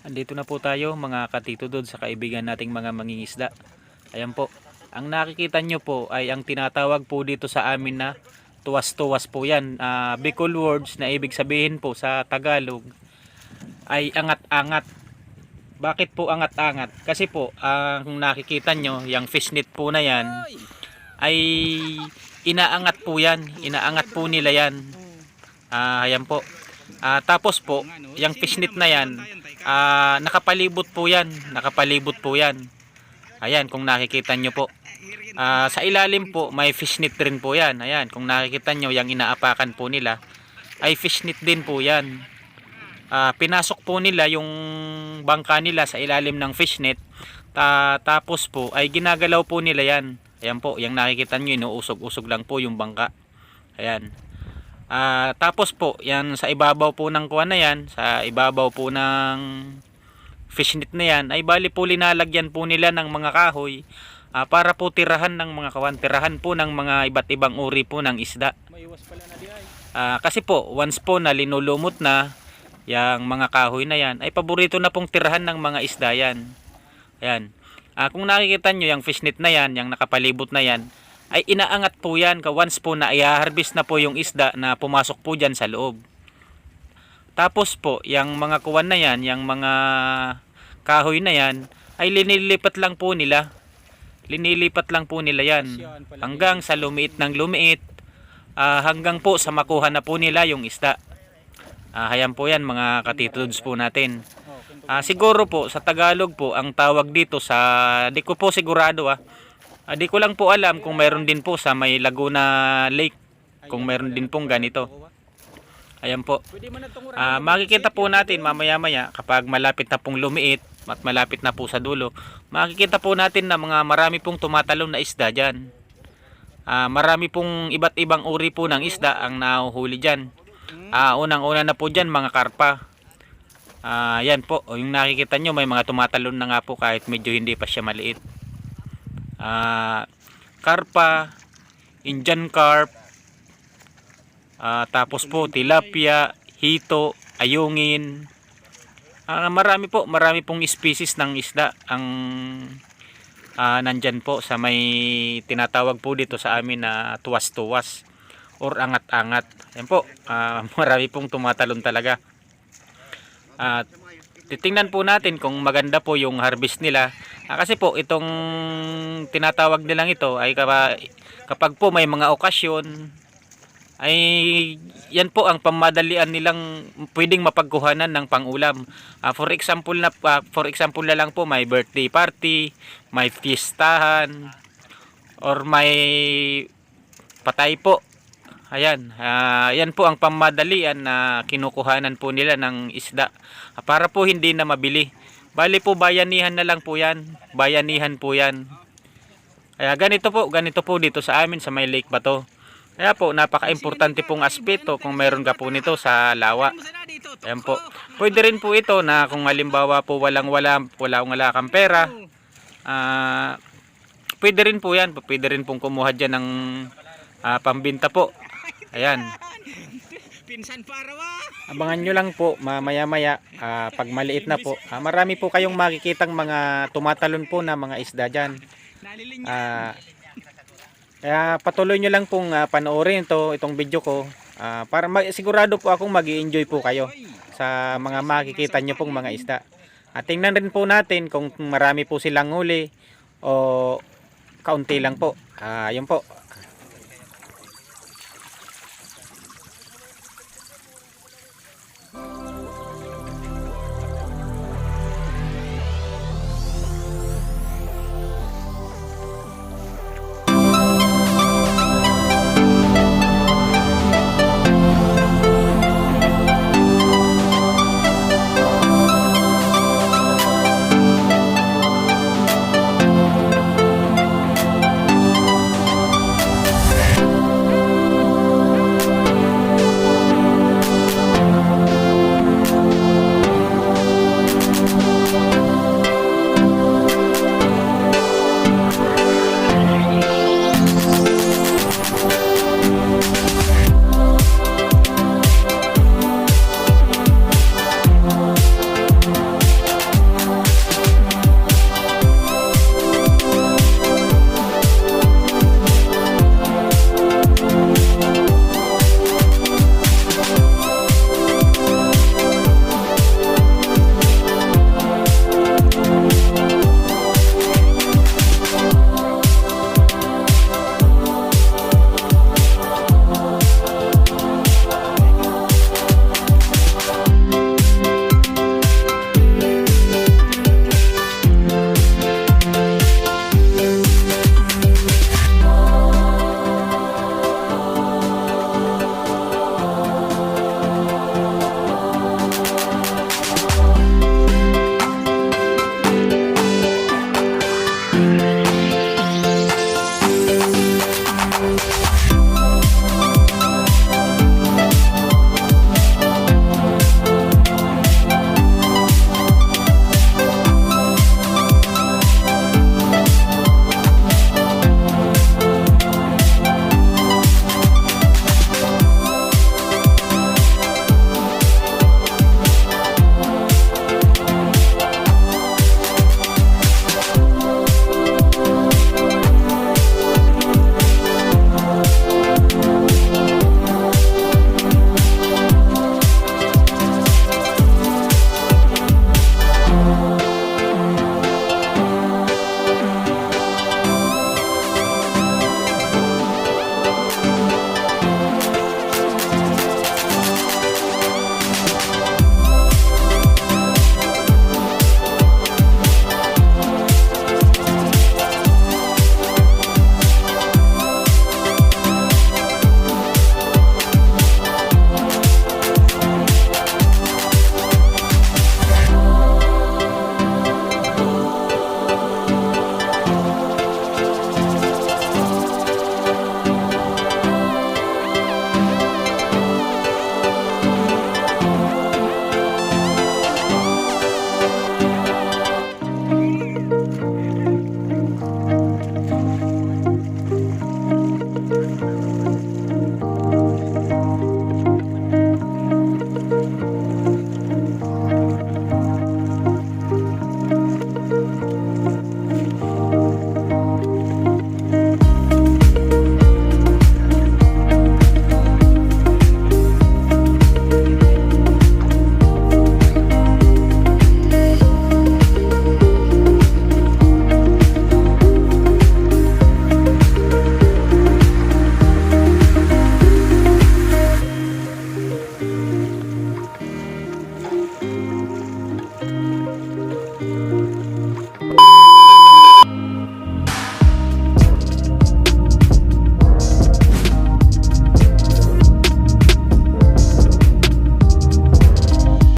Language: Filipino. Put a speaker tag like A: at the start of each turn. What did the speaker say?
A: Andito na po tayo mga katitudod sa kaibigan nating mga mangingisda. Ayan po. Ang nakikita nyo po ay ang tinatawag po dito sa amin na tuwas-tuwas po yan. Bicol words na ibig sabihin po sa Tagalog ay angat-angat. Bakit po angat-angat? Kasi po ang nakikita nyo, yung fishnet po na yan ay inaangat po yan. Inaangat po nila yan. Ayan po. Tapos po, yung fishnet na yan, nakapalibot po yan. Nakapalibot po yan. Ayan, kung nakikita nyo po. Sa ilalim po, may fishnet rin po yan. Ayan, kung nakikita nyo, yung inaapakan po nila, ay fishnet din po yan. Pinasok po nila yung bangka nila sa ilalim ng fishnet. Tapos po, ay ginagalaw po nila yan. Ayan po, yung nakikita nyo, inuusog-usog lang po yung bangka. Ayan. Tapos po, yan sa ibabaw po ng kuwan na yan, sa ibabaw po ng fishnet na yan, ay bali po linalagyan po nila ng mga kahoy para po tirahan ng mga kawan, tirahan po ng mga iba't ibang uri po ng isda. Kasi po, once po na linulumot na yung mga kahoy na yan, ay paborito na pong tirahan ng mga isda yan. Ayan. Kung nakikita nyo yung fishnet na yan, yung nakapalibot na yan, ay inaangat po yan once po na i-harvest na po yung isda na pumasok po dyan sa loob. Tapos po, yung mga kuwan na yan, yung mga kahoy na yan, ay linilipat lang po nila. Linilipat lang po nila yan hanggang sa lumiit ng lumiit, hanggang po sa makuha na po nila yung isda. Ayan po yan mga katitudes po natin. Siguro po sa Tagalog po ang tawag dito sa, di ko po sigurado di ko lang po alam kung mayroon din po sa may Laguna Lake, kung mayroon din pong ganito. Ayan po. Makikita po natin mamaya-maya kapag malapit na pong lumiit at malapit na po sa dulo, makikita po natin na marami pong tumatalon na isda dyan. Marami pong iba't ibang uri po ng isda ang nahuhuli dyan. Unang-una na po dyan mga karpa. Yan po, yung nakikita nyo may mga tumatalon na nga po kahit medyo hindi pa siya maliit. Karpa, Indian carp, tapos po tilapia, hito, ayungin. Marami pong species ng isda ang nandyan po sa may tinatawag po dito sa amin na tuwas-tuwas or angat-angat. Ayan po, marami pong tumatalon talaga. Titingnan po natin kung maganda po yung harvest nila. Kasi po itong tinatawag nilang ito ay kapag po may mga okasyon, ay yan po ang pamadalian nilang pwedeng mapagkuhanan ng pangulam. For example na lang po may birthday party, may fiestahan, or may patay po. Ayan, yan po ang pamadalian na kinukuhanan po nila ng isda para po hindi na mabili. Bali po bayanihan na lang po yan. Bayanihan po yan. Kaya ganito po dito sa amin sa may Lake Bato. Kaya po napaka-importante pong aspeto kung mayroon ka po nito sa lawa. Ayan po. Pwede rin po ito na kung halimbawa po wala kang pera. Pwede rin po yan. Pwede rin pong kumuha dyan ng pambinta po. Ayan. Abangan nyo lang po mamaya-maya pag maliit na po. Marami po kayong makikitang mga tumatalon po na mga isda dyan. Kaya patuloy nyo lang pong panoorin itong video ko para sigurado po akong mag-i-enjoy po kayo sa mga makikita nyo pong mga isda. Tingnan rin po natin kung marami po silang huli o kaunti lang po. Yun po.